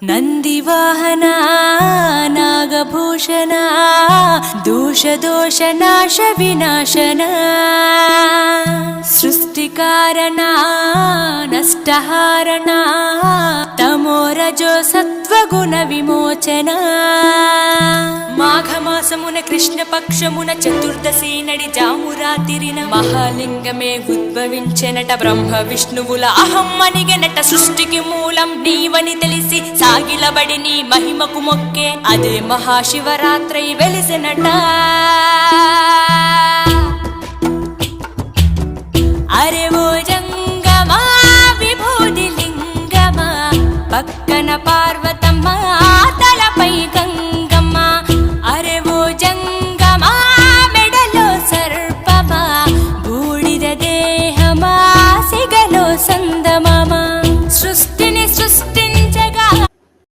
ನಂದಿವಾಹನ ನಾಗಭೂಷಣ ದೋಷ ದೋಷ ನಾಶ ವಿನಾಶನ ಸೃಷ್ಟಿಕಾರಣ ನಷ್ಟಹಾರಣ తమోరజో సత్వగుణ విమోచన మాఘమాసమున కృష్ణపక్షమున చతుర్దశి నడి జామురాతిరిన మహాలింగమే ఉద్భవించెనట బ్రహ్మ విష్ణువుల అహం అనిగెనట సృష్టికి మూలం నీవని తెలిసి సాగిలబడి నీ మహిమకు మొక్కే అదే మహాశివరాత్రి వెలిసెనట అరే ఓ జంగమా విభూది లింగమా పక్కన పార్వతమ్మ